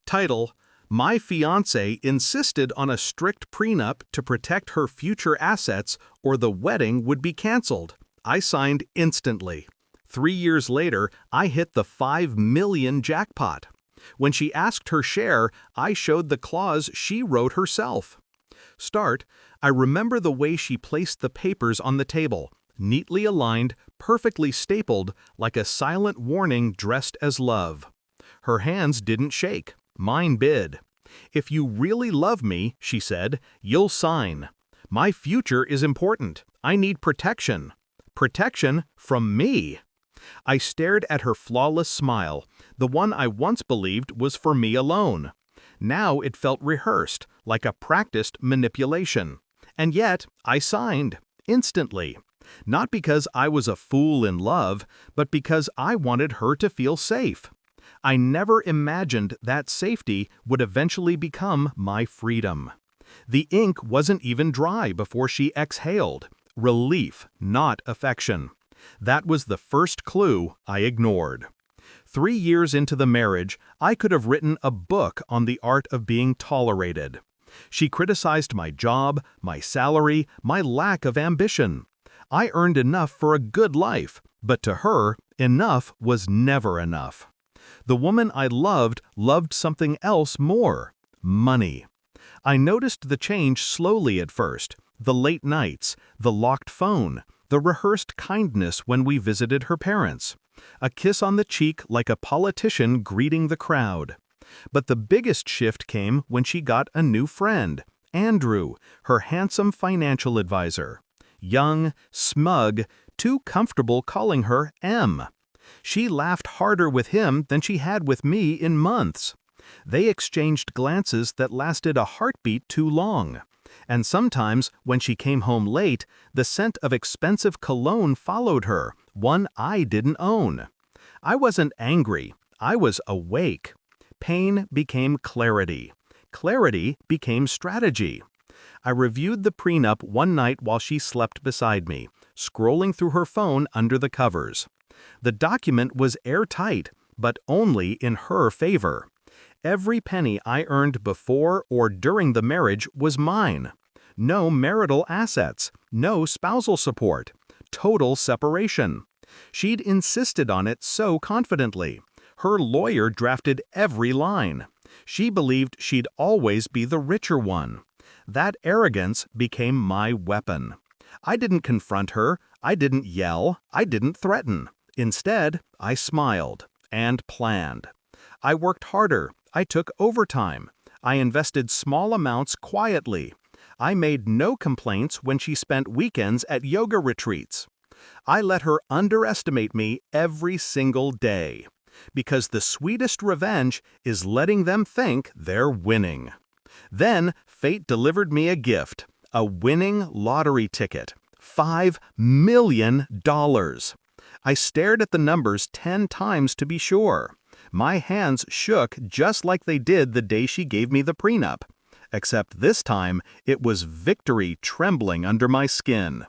Title: My fiancé insisted on a strict prenup to protect her future assets or the wedding would be canceled. I signed instantly. 3 years later, I hit the 5 million jackpot. When she asked her share, I showed the clause she wrote herself. Start: I remember the way she placed the papers on the table, neatly aligned, perfectly stapled, like a silent warning dressed as love. Her hands didn't shake. Mine did. "If you really love me," she said, "you'll sign. My future is important. I need protection." Protection from me. I stared at her flawless smile, the one I once believed was for me alone. Now it felt rehearsed, like a practiced manipulation. And yet, I signed, instantly. Not because I was a fool in love, but because I wanted her to feel safe. I never imagined that safety would eventually become my freedom. The ink wasn't even dry before she exhaled. Relief, not affection. That was the first clue I ignored. 3 years into the marriage, I could have written a book on the art of being tolerated. She criticized my job, my salary, my lack of ambition. I earned enough for a good life, but to her, enough was never enough. The woman I loved something else more: money. I noticed the change slowly at first: the late nights, the locked phone, the rehearsed kindness when we visited her parents, a kiss on the cheek like a politician greeting the crowd. But the biggest shift came when she got a new friend, Andrew, her handsome financial advisor. Young, smug, too comfortable calling her M. She laughed harder with him than she had with me in months. They exchanged glances that lasted a heartbeat too long. And sometimes, when she came home late, the scent of expensive cologne followed her, one I didn't own. I wasn't angry. I was awake. Pain became clarity. Clarity became strategy. I reviewed the prenup one night while she slept beside me, scrolling through her phone under the covers. The document was airtight, but only in her favor. Every penny I earned before or during the marriage was mine. No marital assets, no spousal support, total separation. She'd insisted on it so confidently. Her lawyer drafted every line. She believed she'd always be the richer one. That arrogance became my weapon. I didn't confront her, I didn't yell, I didn't threaten. Instead, I smiled and planned. I worked harder. I took overtime. I invested small amounts quietly. I made no complaints when she spent weekends at yoga retreats. I let her underestimate me every single day. Because the sweetest revenge is letting them think they're winning. Then, fate delivered me a gift, a winning lottery ticket. $5 million. I stared at the numbers 10 times to be sure. My hands shook just like they did the day she gave me the prenup. Except this time, it was victory trembling under my skin.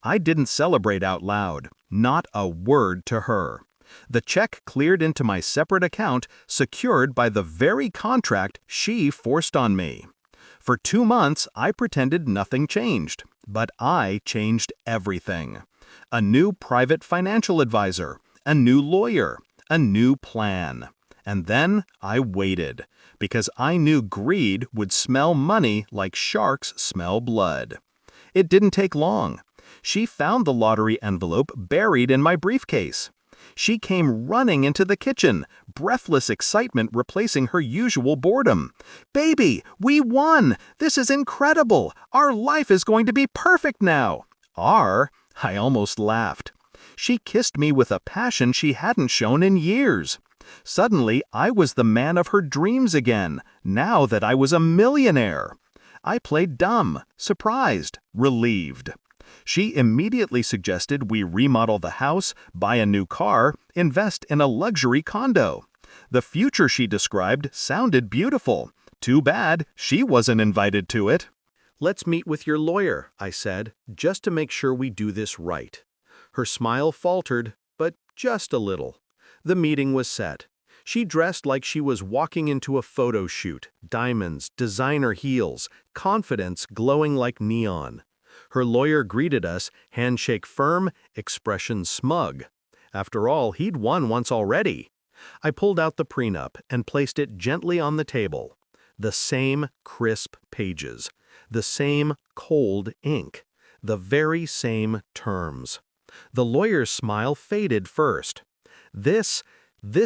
I didn't celebrate out loud, not a word to her. The check cleared into my separate account, secured by the very contract she forced on me. For 2 months, I pretended nothing changed, but I changed everything. A new private financial advisor, a new lawyer, a new plan. And then I waited, because I knew greed would smell money like sharks smell blood. It didn't take long. She found the lottery envelope buried in my briefcase. She came running into the kitchen, breathless excitement replacing her usual boredom. "Baby, we won! This is incredible! Our life is going to be perfect now!" I almost laughed. She kissed me with a passion she hadn't shown in years. Suddenly, I was the man of her dreams again, now that I was a millionaire. I played dumb, surprised, relieved. She immediately suggested we remodel the house, buy a new car, invest in a luxury condo. The future she described sounded beautiful. Too bad she wasn't invited to it. "Let's meet with your lawyer," I said, "just to make sure we do this right." Her smile faltered, but just a little. The meeting was set. She dressed like she was walking into a photo shoot, diamonds, designer heels, confidence glowing like neon. Her lawyer greeted us, handshake firm, expression smug. After all, he'd won once already. I pulled out the prenup and placed it gently on the table. The same crisp pages, the same cold ink, the very same terms. The lawyer's smile faded first. This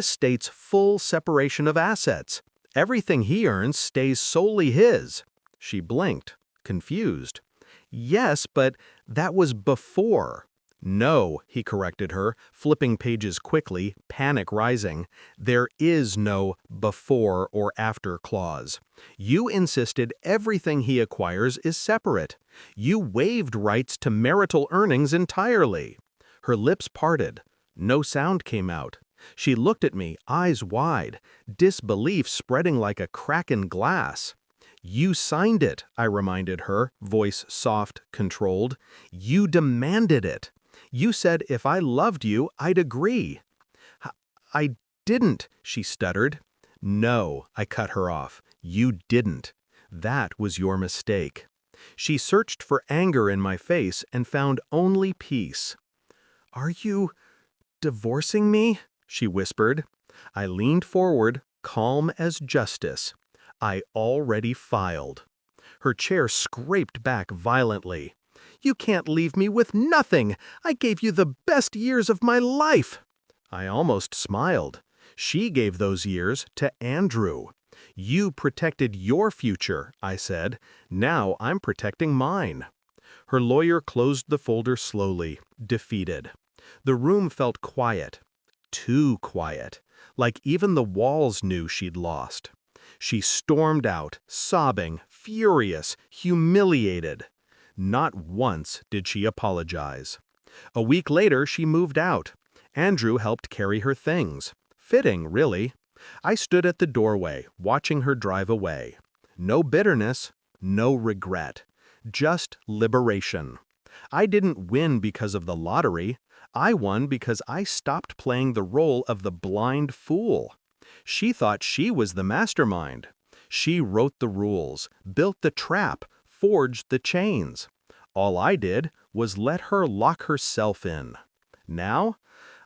states full separation of assets. Everything he earns stays solely his. She blinked, confused. Yes, but that was before. No, he corrected her, flipping pages quickly, panic rising. There is no before or after clause. You insisted everything he acquires is separate. You waived rights to marital earnings entirely. Her lips parted. No sound came out. She looked at me, eyes wide, disbelief spreading like a crack in glass. You signed it, I reminded her, voice soft, controlled. You demanded it. You said if I loved you, I'd agree. I didn't, she stuttered. No, I cut her off. You didn't. That was your mistake. She searched for anger in my face and found only peace. Are you divorcing me? She whispered. I leaned forward, calm as justice. I already filed. Her chair scraped back violently. You can't leave me with nothing. I gave you the best years of my life. I almost smiled. She gave those years to Andrew. You protected your future, I said. Now I'm protecting mine. Her lawyer closed the folder slowly, defeated. The room felt quiet. Too quiet. Like even the walls knew she'd lost. She stormed out, sobbing, furious, humiliated. Not once did she apologize. A week later, she moved out. Andrew helped carry her things. Fitting, really. I stood at the doorway, watching her drive away. No bitterness, no regret. Just liberation. I didn't win because of the lottery. I won because I stopped playing the role of the blind fool. She thought she was the mastermind. She wrote the rules, built the trap, forged the chains. All I did was let her lock herself in. Now,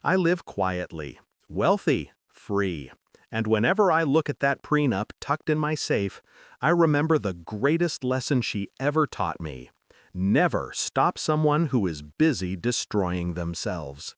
I live quietly, wealthy, free. And whenever I look at that prenup tucked in my safe, I remember the greatest lesson she ever taught me. Never stop someone who is busy destroying themselves.